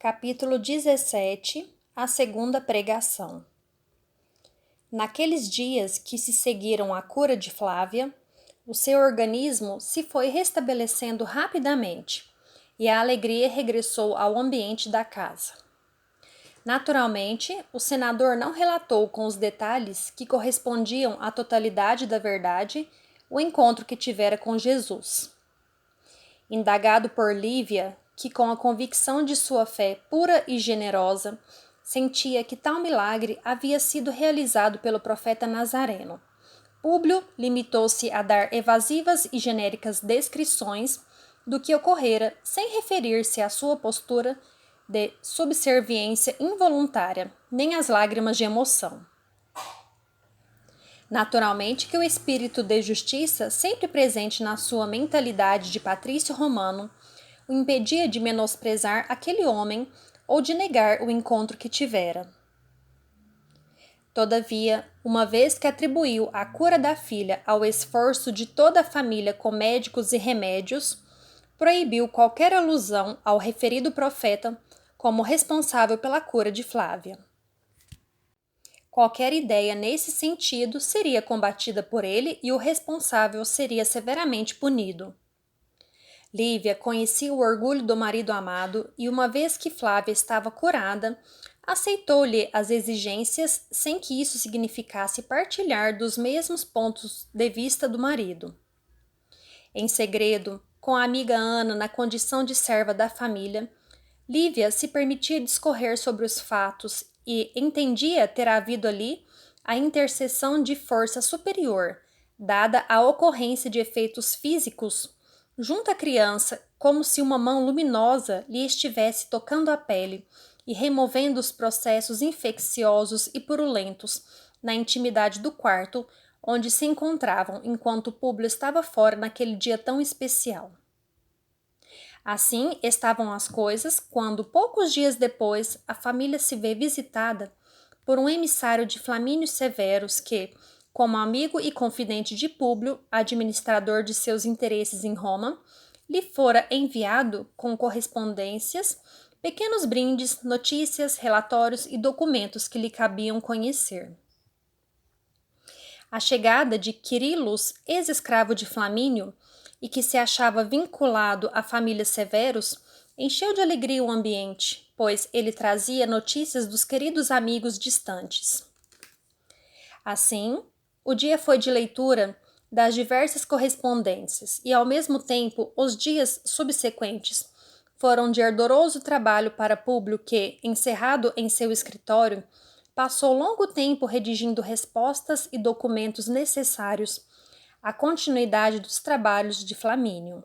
Capítulo 17. A segunda pregação. Naqueles dias que se seguiram à cura de Flávia, o seu organismo se foi restabelecendo rapidamente e a alegria regressou ao ambiente da casa. Naturalmente, o senador não relatou com os detalhes que correspondiam à totalidade da verdade o encontro que tivera com Jesus. Indagado por Lívia, que com a convicção de sua fé pura e generosa, sentia que tal milagre havia sido realizado pelo profeta Nazareno, Públio limitou-se a dar evasivas e genéricas descrições do que ocorrera, sem referir-se à sua postura de subserviência involuntária, nem às lágrimas de emoção. Naturalmente que o espírito de justiça, sempre presente na sua mentalidade de patrício romano, o impedia de menosprezar aquele homem ou de negar o encontro que tivera. Todavia, uma vez que atribuiu a cura da filha ao esforço de toda a família com médicos e remédios, proibiu qualquer alusão ao referido profeta como responsável pela cura de Flávia. Qualquer ideia nesse sentido seria combatida por ele e o responsável seria severamente punido. Lívia conhecia o orgulho do marido amado e, uma vez que Flávia estava curada, aceitou-lhe as exigências sem que isso significasse partilhar dos mesmos pontos de vista do marido. Em segredo, com a amiga Ana na condição de serva da família, Lívia se permitia discorrer sobre os fatos e entendia ter havido ali a intercessão de força superior, dada a ocorrência de efeitos físicos junto à criança, como se uma mão luminosa lhe estivesse tocando a pele e removendo os processos infecciosos e purulentos na intimidade do quarto onde se encontravam enquanto Públio estava fora naquele dia tão especial. Assim estavam as coisas quando, poucos dias depois, a família se vê visitada por um emissário de Flamínio Severus que, como amigo e confidente de Públio, administrador de seus interesses em Roma, lhe fora enviado com correspondências, pequenos brindes, notícias, relatórios e documentos que lhe cabiam conhecer. A chegada de Quirilus, ex-escravo de Flamínio, e que se achava vinculado à família Severus, encheu de alegria o ambiente, pois ele trazia notícias dos queridos amigos distantes. Assim, o dia foi de leitura das diversas correspondências e, ao mesmo tempo, os dias subsequentes foram de ardoroso trabalho para Públio que, encerrado em seu escritório, passou longo tempo redigindo respostas e documentos necessários à continuidade dos trabalhos de Flamínio.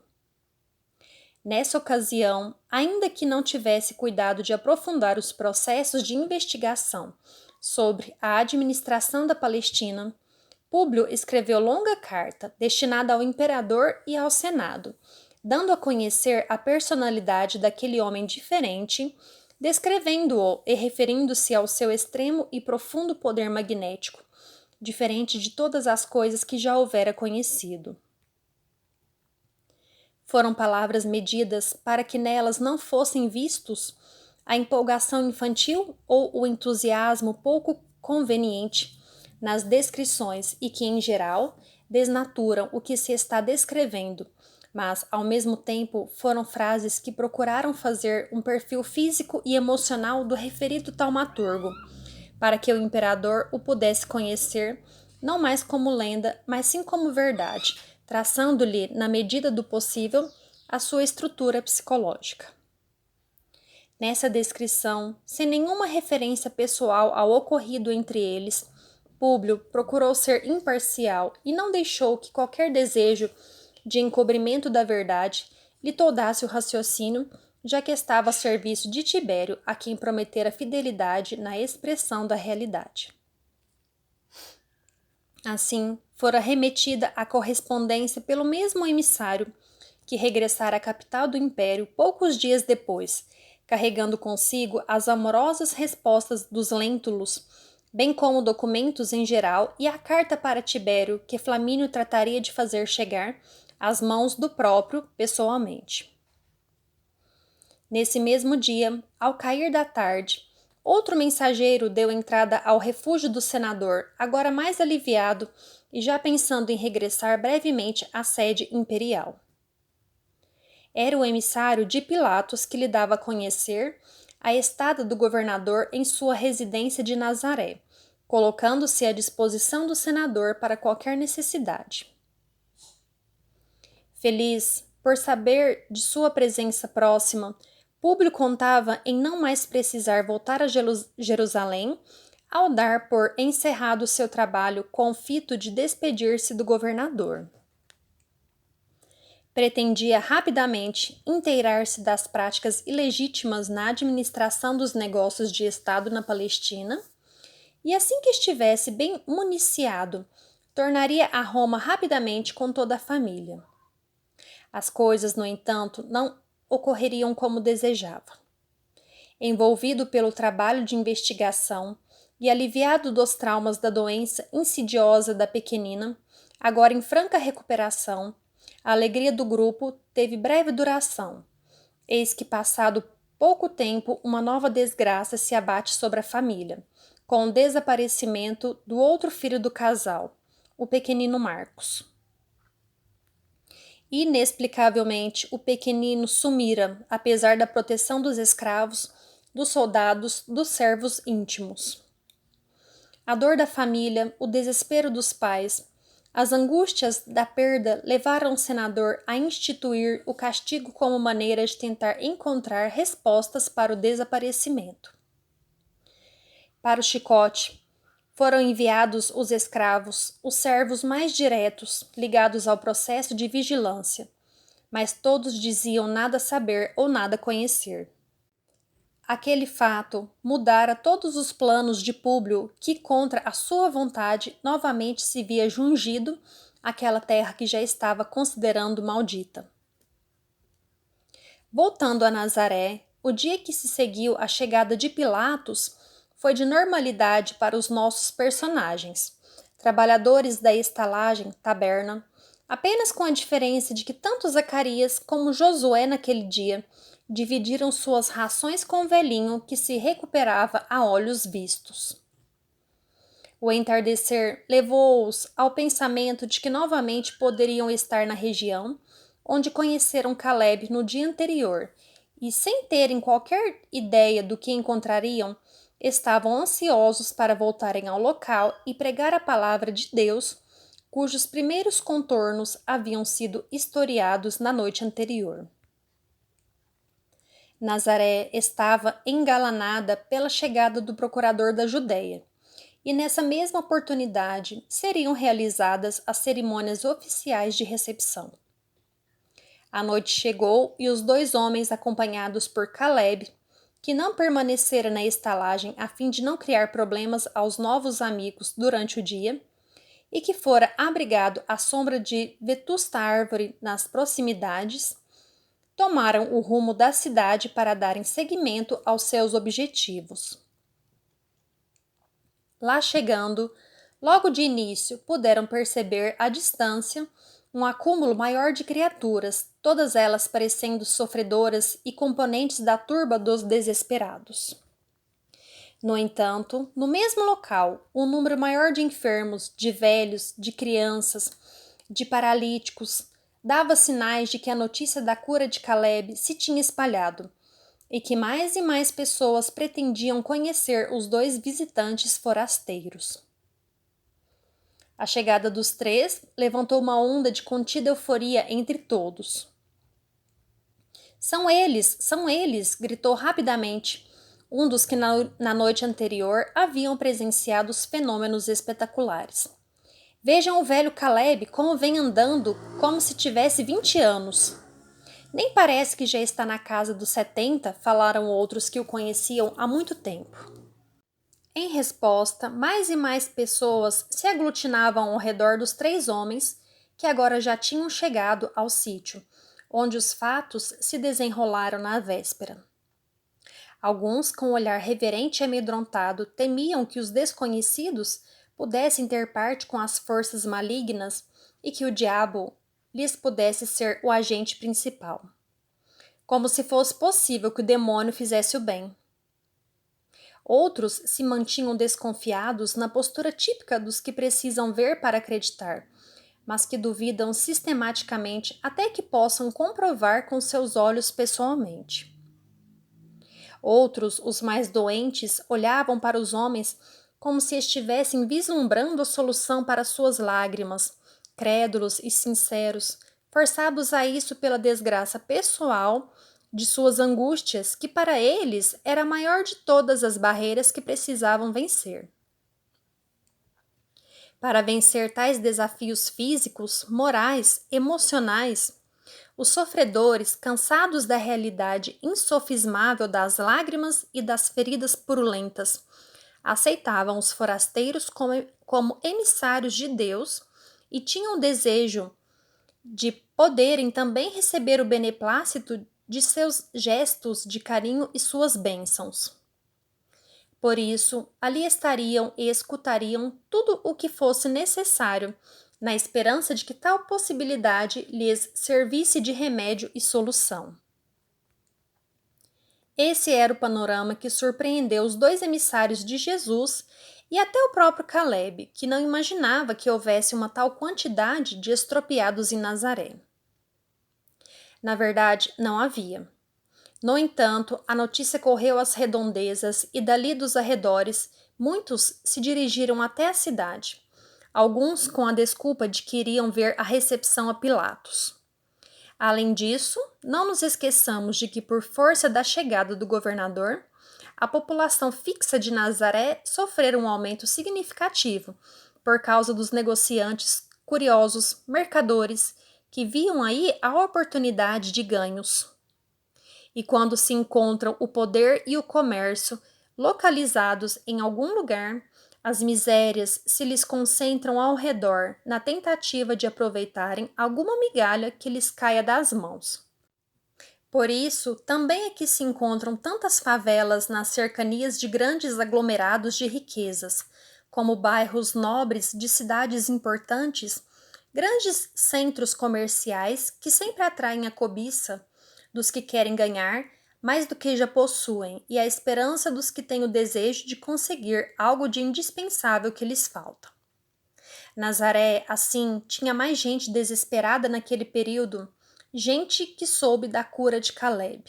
Nessa ocasião, ainda que não tivesse cuidado de aprofundar os processos de investigação sobre a administração da Palestina, Públio escreveu longa carta destinada ao imperador e ao Senado, dando a conhecer a personalidade daquele homem diferente, descrevendo-o e referindo-se ao seu extremo e profundo poder magnético, diferente de todas as coisas que já houvera conhecido. Foram palavras medidas para que nelas não fossem vistos a empolgação infantil ou o entusiasmo pouco conveniente nas descrições e que, em geral, desnaturam o que se está descrevendo, mas, ao mesmo tempo, foram frases que procuraram fazer um perfil físico e emocional do referido taumaturgo, para que o imperador o pudesse conhecer, não mais como lenda, mas sim como verdade, traçando-lhe, na medida do possível, a sua estrutura psicológica. Nessa descrição, sem nenhuma referência pessoal ao ocorrido entre eles, Públio procurou ser imparcial e não deixou que qualquer desejo de encobrimento da verdade lhe toldasse o raciocínio, já que estava a serviço de Tibério, a quem prometera fidelidade na expressão da realidade. Assim, fora remetida a correspondência pelo mesmo emissário que regressara à capital do império poucos dias depois, carregando consigo as amorosas respostas dos Lentulus, bem como documentos em geral e a carta para Tibério que Flamínio trataria de fazer chegar às mãos do próprio pessoalmente. Nesse mesmo dia, ao cair da tarde, outro mensageiro deu entrada ao refúgio do senador, agora mais aliviado e já pensando em regressar brevemente à sede imperial. Era o emissário de Pilatos que lhe dava a conhecer a estada do governador em sua residência de Nazaré, colocando-se à disposição do senador para qualquer necessidade. Feliz por saber de sua presença próxima, Públio contava em não mais precisar voltar a Jerusalém ao dar por encerrado seu trabalho com o fito de despedir-se do governador. Pretendia rapidamente inteirar-se das práticas ilegítimas na administração dos negócios de Estado na Palestina e, assim que estivesse bem municiado, tornaria a Roma rapidamente com toda a família. As coisas, no entanto, não ocorreriam como desejava. Envolvido pelo trabalho de investigação e aliviado dos traumas da doença insidiosa da pequenina, agora em franca recuperação, a alegria do grupo teve breve duração. Eis que, passado pouco tempo, uma nova desgraça se abate sobre a família, com o desaparecimento do outro filho do casal, o pequenino Marcos. Inexplicavelmente, o pequenino sumira, apesar da proteção dos escravos, dos soldados, dos servos íntimos. A dor da família, o desespero dos pais, as angústias da perda levaram o senador a instituir o castigo como maneira de tentar encontrar respostas para o desaparecimento. Para o chicote, foram enviados os escravos, os servos mais diretos, ligados ao processo de vigilância, mas todos diziam nada saber ou nada conhecer. Aquele fato mudara todos os planos de Públio, que contra a sua vontade novamente se via jungido àquela terra que já estava considerando maldita. Voltando a Nazaré, o dia que se seguiu à chegada de Pilatos foi de normalidade para os nossos personagens, trabalhadores da estalagem, taberna, apenas com a diferença de que tanto Zacarias como Josué naquele dia dividiram suas rações com o velhinho que se recuperava a olhos vistos. O entardecer levou-os ao pensamento de que novamente poderiam estar na região onde conheceram Caleb no dia anterior e, sem terem qualquer ideia do que encontrariam, estavam ansiosos para voltarem ao local e pregar a palavra de Deus, cujos primeiros contornos haviam sido historiados na noite anterior. Nazaré estava engalanada pela chegada do procurador da Judéia, e nessa mesma oportunidade seriam realizadas as cerimônias oficiais de recepção. A noite chegou e os dois homens, acompanhados por Caleb, que não permanecera na estalagem a fim de não criar problemas aos novos amigos durante o dia, e que fora abrigado à sombra de vetusta árvore nas proximidades, tomaram o rumo da cidade para darem seguimento aos seus objetivos. Lá chegando, logo de início puderam perceber à distância um acúmulo maior de criaturas, todas elas parecendo sofredoras e componentes da turba dos desesperados. No entanto, no mesmo local, um número maior de enfermos, de velhos, de crianças, de paralíticos, dava sinais de que a notícia da cura de Caleb se tinha espalhado e que mais e mais pessoas pretendiam conhecer os dois visitantes forasteiros. A chegada dos três levantou uma onda de contida euforia entre todos. São eles! Gritou rapidamente um dos que na noite anterior haviam presenciado os fenômenos espetaculares. Vejam o velho Caleb como vem andando como se tivesse 20 anos. Nem parece que já está na casa dos 70, falaram outros que o conheciam há muito tempo. Em resposta, mais e mais pessoas se aglutinavam ao redor dos três homens que agora já tinham chegado ao sítio, onde os fatos se desenrolaram na véspera. Alguns, com um olhar reverente e amedrontado, temiam que os desconhecidos pudessem ter parte com as forças malignas e que o diabo lhes pudesse ser o agente principal. como se fosse possível que o demônio fizesse o bem. Outros se mantinham desconfiados na postura típica dos que precisam ver para acreditar, mas que duvidam sistematicamente até que possam comprovar com seus olhos pessoalmente. Outros, os mais doentes, olhavam para os homens como se estivessem vislumbrando a solução para suas lágrimas, crédulos e sinceros, forçados a isso pela desgraça pessoal de suas angústias, que para eles era a maior de todas as barreiras que precisavam vencer. Para vencer tais desafios físicos, morais, emocionais, os sofredores, cansados da realidade insofismável das lágrimas e das feridas purulentas, aceitavam os forasteiros como emissários de Deus e tinham o desejo de poderem também receber o beneplácito de seus gestos de carinho e suas bênçãos. Por isso, ali estariam e escutariam tudo o que fosse necessário, na esperança de que tal possibilidade lhes servisse de remédio e solução. Esse era o panorama que surpreendeu os dois emissários de Jesus e até o próprio Caleb, que não imaginava que houvesse uma tal quantidade de estropiados em Nazaré. Na verdade, não havia. No entanto, a notícia correu às redondezas e dali dos arredores, muitos se dirigiram até a cidade, alguns com a desculpa de que iriam ver a recepção a Pilatos. Além disso, não nos esqueçamos de que, por força da chegada do governador, a população fixa de Nazaré sofrera um aumento significativo por causa dos negociantes, curiosos, mercadores, que viam aí a oportunidade de ganhos. E quando se encontram o poder e o comércio localizados em algum lugar, as misérias se lhes concentram ao redor na tentativa de aproveitarem alguma migalha que lhes caia das mãos. Por isso, também é que se encontram tantas favelas nas cercanias de grandes aglomerados de riquezas, como bairros nobres de cidades importantes, grandes centros comerciais que sempre atraem a cobiça dos que querem ganhar mais do que já possuem e a esperança dos que têm o desejo de conseguir algo de indispensável que lhes falta. Nazaré, assim, tinha mais gente desesperada naquele período, gente que soube da cura de Caleb.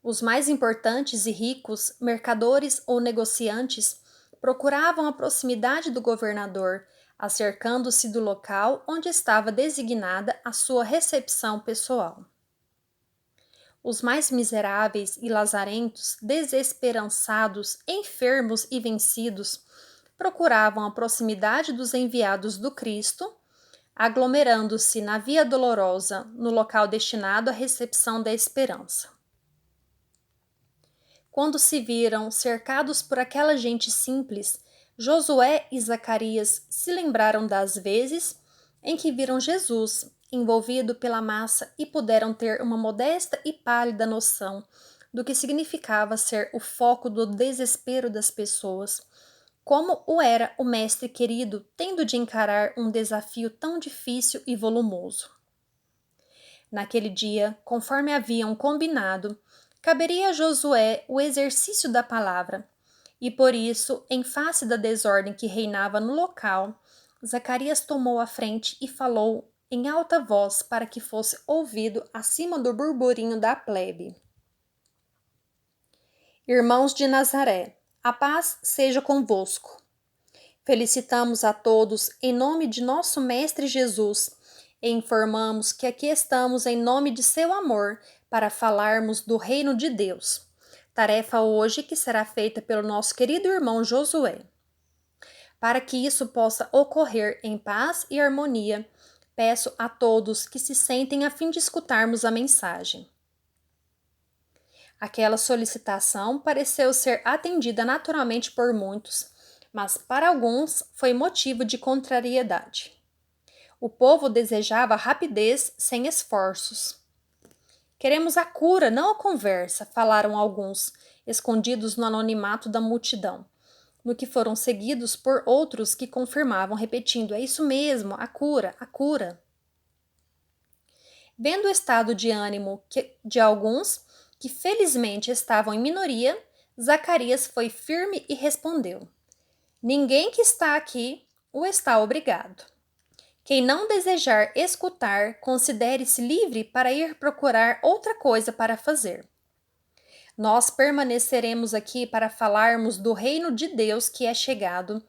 Os mais importantes e ricos, mercadores ou negociantes, procuravam a proximidade do governador, acercando-se do local onde estava designada a sua recepção pessoal. Os mais miseráveis e lazarentos, desesperançados, enfermos e vencidos, procuravam a proximidade dos enviados do Cristo, aglomerando-se na Via Dolorosa, no local destinado à recepção da esperança. Quando se viram cercados por aquela gente simples, Josué e Zacarias se lembraram das vezes em que viram Jesus envolvido pela massa e puderam ter uma modesta e pálida noção do que significava ser o foco do desespero das pessoas, como o era o mestre querido tendo de encarar um desafio tão difícil e volumoso. Naquele dia, conforme haviam combinado, caberia a Josué o exercício da palavra, e por isso, em face da desordem que reinava no local, Zacarias tomou a frente e falou em alta voz para que fosse ouvido acima do burburinho da plebe. Irmãos de Nazaré, a paz seja convosco. Felicitamos a todos em nome de nosso Mestre Jesus e informamos que aqui estamos em nome de seu amor para falarmos do reino de Deus. Tarefa hoje que será feita pelo nosso querido irmão Josué. Para que isso possa ocorrer em paz e harmonia, peço a todos que se sentem a fim de escutarmos a mensagem. Aquela solicitação pareceu ser atendida naturalmente por muitos, mas para alguns foi motivo de contrariedade. O povo desejava rapidez sem esforços. Queremos a cura, não a conversa, falaram alguns, escondidos no anonimato da multidão, no que foram seguidos por outros que confirmavam, repetindo: é isso mesmo, a cura, a cura. Vendo o estado de ânimo de alguns, que felizmente estavam em minoria, Zacarias foi firme e respondeu: Ninguém que está aqui o está obrigado. Quem não desejar escutar, considere-se livre para ir procurar outra coisa para fazer. Nós permaneceremos aqui para falarmos do reino de Deus que é chegado,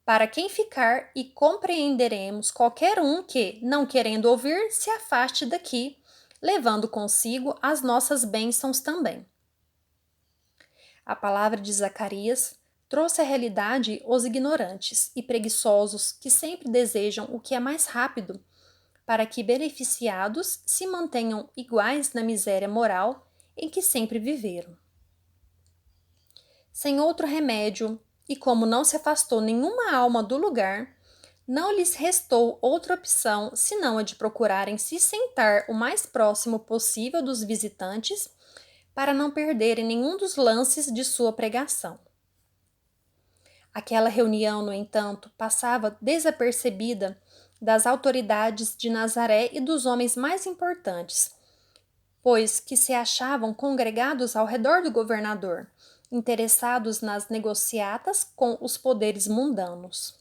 para quem ficar, e compreenderemos qualquer um que, não querendo ouvir, se afaste daqui, levando consigo as nossas bênçãos também. A palavra de Zacarias trouxe à realidade os ignorantes e preguiçosos que sempre desejam o que é mais rápido, para que beneficiados se mantenham iguais na miséria moral em que sempre viveram. Sem outro remédio, e como não se afastou nenhuma alma do lugar, não lhes restou outra opção senão a de procurarem se sentar o mais próximo possível dos visitantes para não perderem nenhum dos lances de sua pregação. Aquela reunião, no entanto, passava desapercebida das autoridades de Nazaré e dos homens mais importantes, pois que se achavam congregados ao redor do governador, interessados nas negociatas com os poderes mundanos.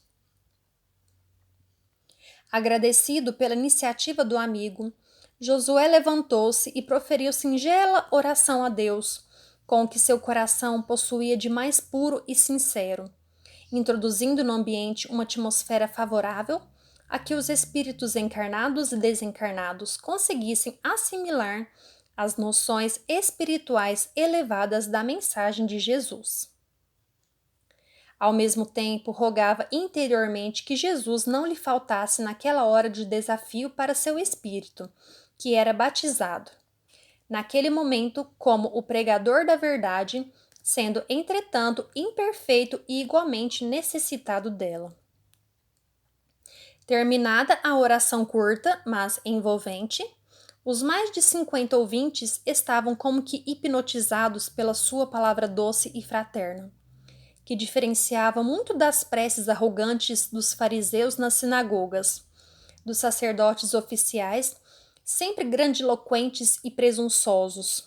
Agradecido pela iniciativa do amigo, Josué levantou-se e proferiu singela oração a Deus, com o que seu coração possuía de mais puro e sincero, introduzindo no ambiente uma atmosfera favorável a que os espíritos encarnados e desencarnados conseguissem assimilar as noções espirituais elevadas da mensagem de Jesus. Ao mesmo tempo, rogava interiormente que Jesus não lhe faltasse naquela hora de desafio para seu espírito, que era batizado. Naquele momento, como o pregador da verdade, sendo, entretanto, imperfeito e igualmente necessitado dela. Terminada a oração curta, mas envolvente, os mais de 50 ouvintes estavam como que hipnotizados pela sua palavra doce e fraterna, que diferenciava muito das preces arrogantes dos fariseus nas sinagogas, dos sacerdotes oficiais, sempre grandiloquentes e presunçosos.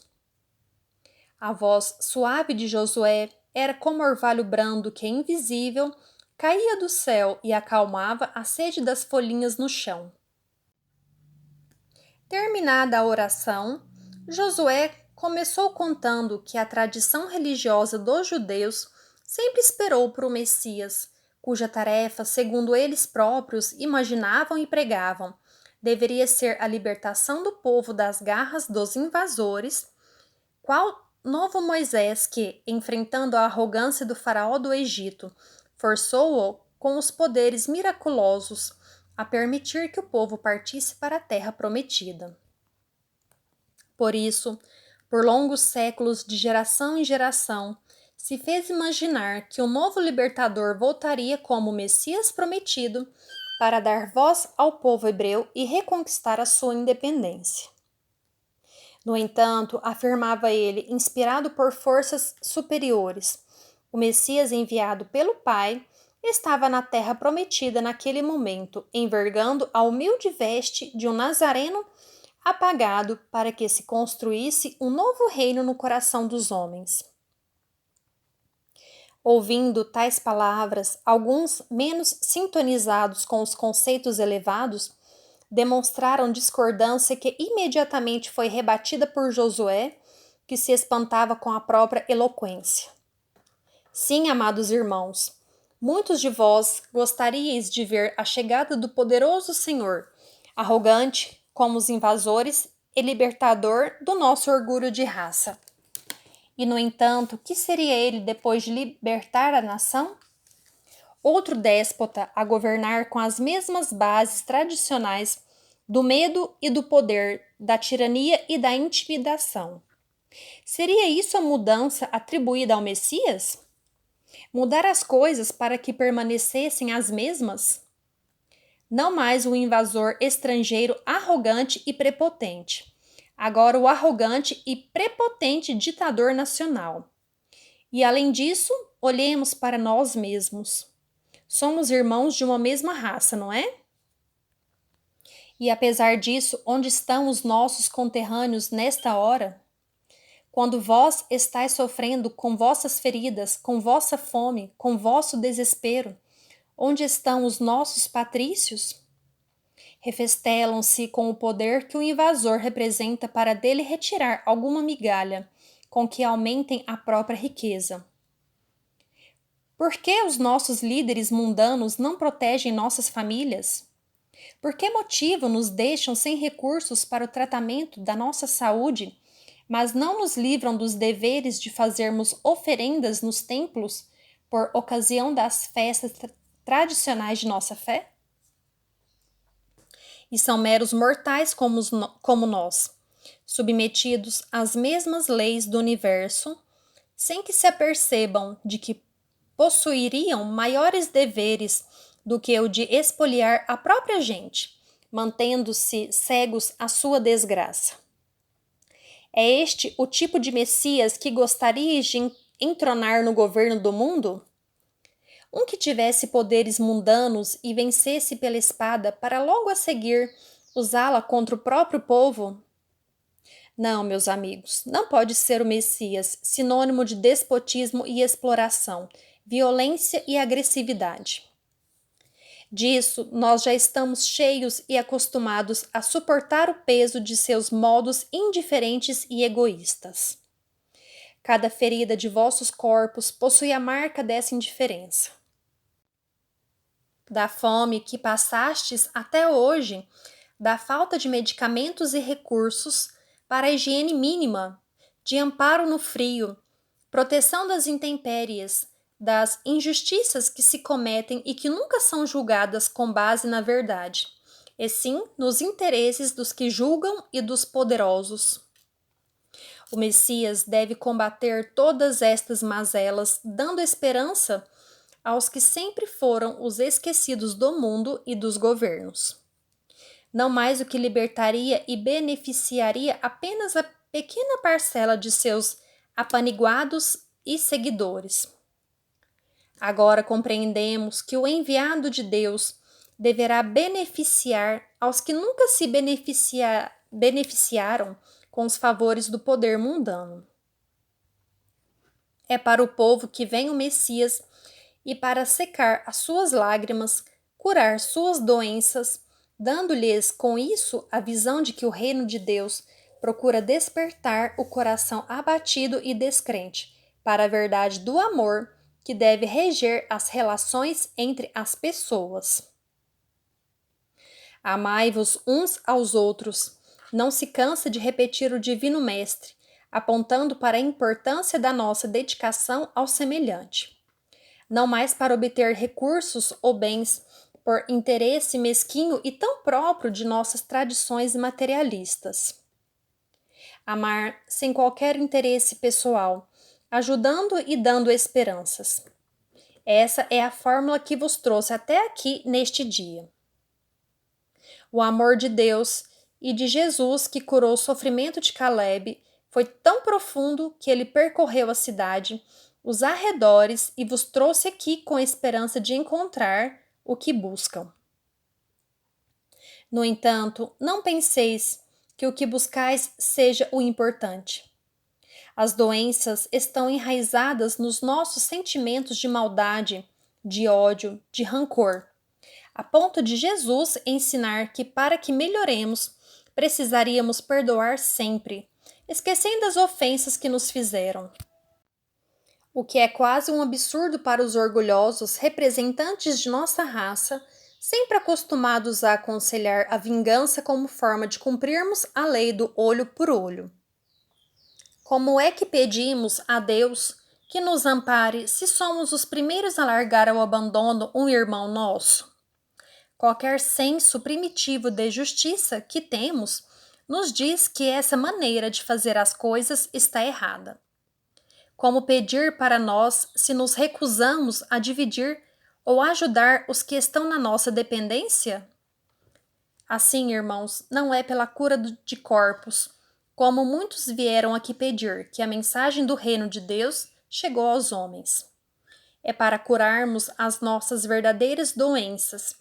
A voz suave de Josué era como orvalho brando que, invisível, caía do céu e acalmava a sede das folhinhas no chão. Terminada a oração, Josué começou contando que a tradição religiosa dos judeus sempre esperou por o Messias, cuja tarefa, segundo eles próprios imaginavam e pregavam, deveria ser a libertação do povo das garras dos invasores, qual novo Moisés que, enfrentando a arrogância do faraó do Egito, forçou-o com os poderes miraculosos a permitir que o povo partisse para a terra prometida. Por isso, por longos séculos, de geração em geração, se fez imaginar que o novo libertador voltaria como o Messias prometido para dar voz ao povo hebreu e reconquistar a sua independência. No entanto, afirmava ele, inspirado por forças superiores, o Messias enviado pelo Pai estava na terra prometida naquele momento, envergando a humilde veste de um nazareno apagado para que se construísse um novo reino no coração dos homens. Ouvindo tais palavras, alguns menos sintonizados com os conceitos elevados demonstraram discordância que imediatamente foi rebatida por Josué, que se espantava com a própria eloquência. Sim, amados irmãos, muitos de vós gostaríeis de ver a chegada do poderoso Senhor, arrogante como os invasores e libertador do nosso orgulho de raça. E, no entanto, que seria ele depois de libertar a nação? Outro déspota a governar com as mesmas bases tradicionais do medo e do poder, da tirania e da intimidação. Seria isso a mudança atribuída ao Messias? Mudar as coisas para que permanecessem as mesmas? Não mais o invasor estrangeiro arrogante e prepotente, agora o arrogante e prepotente ditador nacional. E além disso, olhemos para nós mesmos. Somos irmãos de uma mesma raça, não é? E apesar disso, onde estão os nossos conterrâneos nesta hora? Quando vós estáis sofrendo com vossas feridas, com vossa fome, com vosso desespero, onde estão os nossos patrícios? Refestelam-se com o poder que o invasor representa para dele retirar alguma migalha, com que aumentem a própria riqueza. Por que os nossos líderes mundanos não protegem nossas famílias? Por que motivo nos deixam sem recursos para o tratamento da nossa saúde, mas não nos livram dos deveres de fazermos oferendas nos templos por ocasião das festas tradicionais de nossa fé? E são meros mortais como nós, submetidos às mesmas leis do universo, sem que se apercebam de que possuiriam maiores deveres do que o de expoliar a própria gente, mantendo-se cegos à sua desgraça. É este o tipo de Messias que gostarias de entronar no governo do mundo? Um que tivesse poderes mundanos e vencesse pela espada para logo a seguir usá-la contra o próprio povo? Não, meus amigos, não pode ser o Messias, sinônimo de despotismo e exploração, violência e agressividade. Disso, nós já estamos cheios e acostumados a suportar o peso de seus modos indiferentes e egoístas. Cada ferida de vossos corpos possui a marca dessa indiferença. Da fome que passastes até hoje, da falta de medicamentos e recursos para a higiene mínima, de amparo no frio, proteção das intempéries, das injustiças que se cometem e que nunca são julgadas com base na verdade, e sim nos interesses dos que julgam e dos poderosos. O Messias deve combater todas estas mazelas, dando esperança aos que sempre foram os esquecidos do mundo e dos governos. Não mais o que libertaria e beneficiaria apenas a pequena parcela de seus apaniguados e seguidores. Agora compreendemos que o enviado de Deus deverá beneficiar aos que nunca se beneficiaram com os favores do poder mundano. É para o povo que vem o Messias e para secar as suas lágrimas, curar suas doenças, dando-lhes com isso a visão de que o reino de Deus procura despertar o coração abatido e descrente para a verdade do amor que deve reger as relações entre as pessoas. Amai-vos uns aos outros. Não se cansa de repetir o Divino Mestre, apontando para a importância da nossa dedicação ao semelhante. Não mais para obter recursos ou bens por interesse mesquinho e tão próprio de nossas tradições materialistas. Amar sem qualquer interesse pessoal, ajudando e dando esperanças. Essa é a fórmula que vos trouxe até aqui neste dia. O amor de Deus e de Jesus que curou o sofrimento de Caleb foi tão profundo que ele percorreu a cidade, os arredores e vos trouxe aqui com a esperança de encontrar o que buscam. No entanto, não penseis que o que buscais seja o importante. As doenças estão enraizadas nos nossos sentimentos de maldade, de ódio, de rancor, a ponto de Jesus ensinar que para que melhoremos, precisaríamos perdoar sempre, esquecendo as ofensas que nos fizeram. O que é quase um absurdo para os orgulhosos representantes de nossa raça, sempre acostumados a aconselhar a vingança como forma de cumprirmos a lei do olho por olho. Como é que pedimos a Deus que nos ampare se somos os primeiros a largar ao abandono um irmão nosso? Qualquer senso primitivo de justiça que temos nos diz que essa maneira de fazer as coisas está errada. Como pedir para nós se nos recusamos a dividir ou ajudar os que estão na nossa dependência? Assim, irmãos, não é pela cura de corpos, como muitos vieram aqui pedir, que a mensagem do reino de Deus chegou aos homens. É para curarmos as nossas verdadeiras doenças,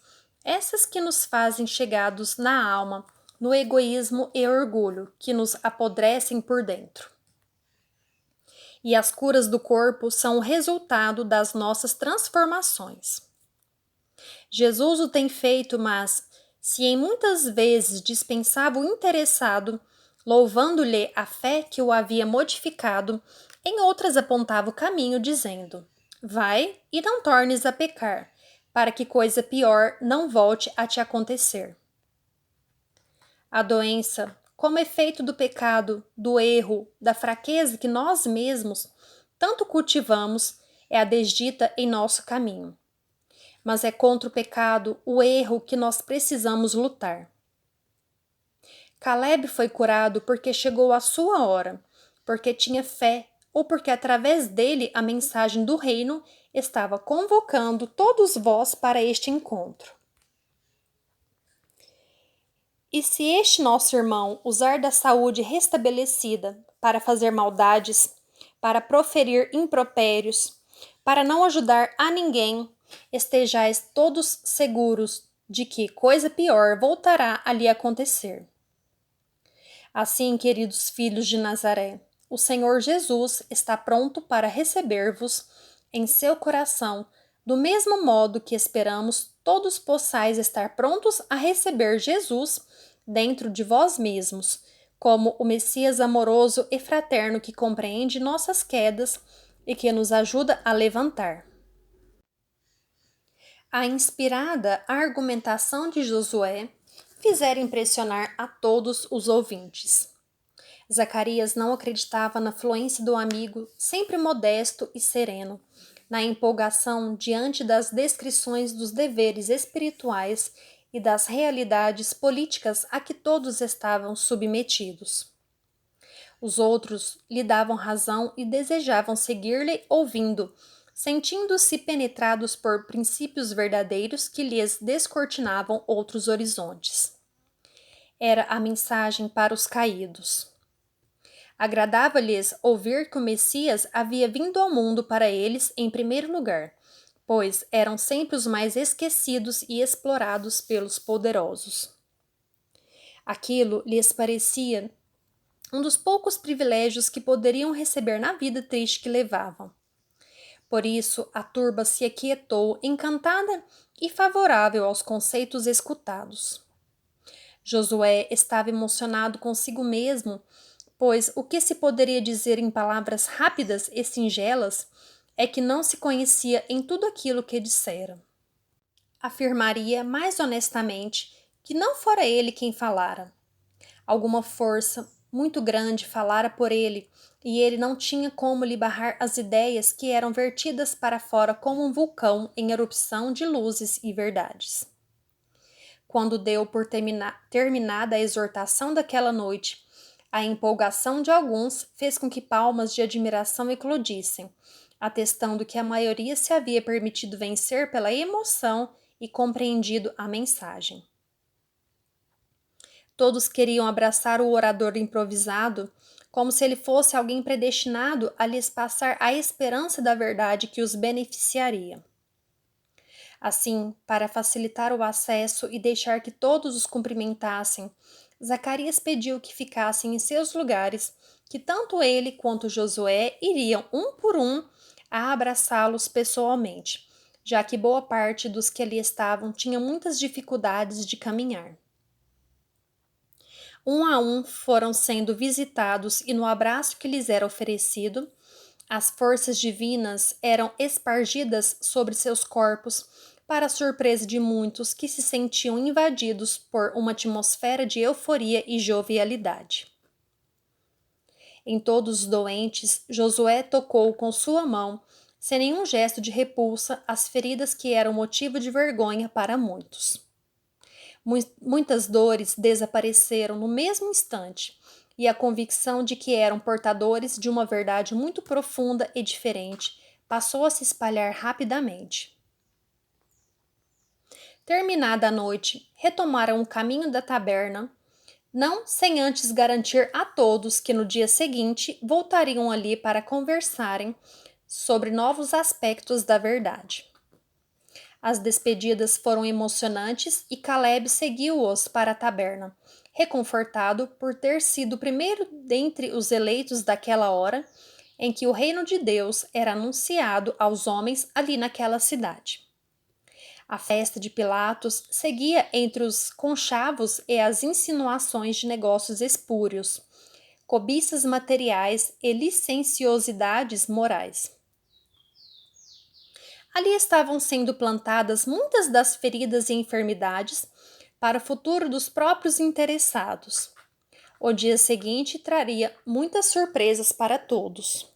essas que nos fazem chegados na alma, no egoísmo e orgulho que nos apodrecem por dentro. E as curas do corpo são o resultado das nossas transformações. Jesus o tem feito, mas, se em muitas vezes dispensava o interessado, louvando-lhe a fé que o havia modificado, em outras apontava o caminho, dizendo: vai e não tornes a pecar, para que coisa pior não volte a te acontecer. A doença, como efeito do pecado, do erro, da fraqueza que nós mesmos tanto cultivamos, é a desdita em nosso caminho. Mas é contra o pecado, o erro, que nós precisamos lutar. Caleb foi curado porque chegou a sua hora, porque tinha fé, ou porque através dele a mensagem do reino estava convocando todos vós para este encontro. E se este nosso irmão usar da saúde restabelecida para fazer maldades, para proferir impropérios, para não ajudar a ninguém, estejais todos seguros de que coisa pior voltará a lhe acontecer. Assim, queridos filhos de Nazaré, o Senhor Jesus está pronto para receber-vos em seu coração, do mesmo modo que esperamos todos possais estar prontos a receber Jesus dentro de vós mesmos, como o Messias amoroso e fraterno que compreende nossas quedas e que nos ajuda a levantar. A inspirada argumentação de Josué fizera impressionar a todos os ouvintes. Zacarias não acreditava na fluência do amigo, sempre modesto e sereno, na empolgação diante das descrições dos deveres espirituais e das realidades políticas a que todos estavam submetidos. Os outros lhe davam razão e desejavam seguir-lhe ouvindo, sentindo-se penetrados por princípios verdadeiros que lhes descortinavam outros horizontes. Era a mensagem para os caídos. Agradava-lhes ouvir que o Messias havia vindo ao mundo para eles em primeiro lugar, pois eram sempre os mais esquecidos e explorados pelos poderosos. Aquilo lhes parecia um dos poucos privilégios que poderiam receber na vida triste que levavam. Por isso, a turba se aquietou, encantada e favorável aos conceitos escutados. Josué estava emocionado consigo mesmo, pois o que se poderia dizer em palavras rápidas e singelas é que não se conhecia em tudo aquilo que dissera. Afirmaria mais honestamente que não fora ele quem falara. Alguma força muito grande falara por ele, e ele não tinha como lhe barrar as ideias que eram vertidas para fora como um vulcão em erupção de luzes e verdades. Quando deu por terminada a exortação daquela noite, a empolgação de alguns fez com que palmas de admiração eclodissem, atestando que a maioria se havia permitido vencer pela emoção e compreendido a mensagem. Todos queriam abraçar o orador improvisado, como se ele fosse alguém predestinado a lhes passar a esperança da verdade que os beneficiaria. Assim, para facilitar o acesso e deixar que todos os cumprimentassem, Zacarias pediu que ficassem em seus lugares, que tanto ele quanto Josué iriam um por um a abraçá-los pessoalmente, já que boa parte dos que ali estavam tinha muitas dificuldades de caminhar. Um a um foram sendo visitados e no abraço que lhes era oferecido, as forças divinas eram espargidas sobre seus corpos para a surpresa de muitos que se sentiam invadidos por uma atmosfera de euforia e jovialidade. Em todos os doentes, Josué tocou com sua mão, sem nenhum gesto de repulsa, as feridas que eram motivo de vergonha para muitos. Muitas dores desapareceram no mesmo instante, e a convicção de que eram portadores de uma verdade muito profunda e diferente passou a se espalhar rapidamente. Terminada a noite, retomaram o caminho da taberna, não sem antes garantir a todos que no dia seguinte voltariam ali para conversarem sobre novos aspectos da verdade. As despedidas foram emocionantes e Caleb seguiu-os para a taberna, reconfortado por ter sido o primeiro dentre os eleitos daquela hora em que o reino de Deus era anunciado aos homens ali naquela cidade. A festa de Pilatos seguia entre os conchavos e as insinuações de negócios espúrios, cobiças materiais e licenciosidades morais. Ali estavam sendo plantadas muitas das feridas e enfermidades para o futuro dos próprios interessados. O dia seguinte traria muitas surpresas para todos.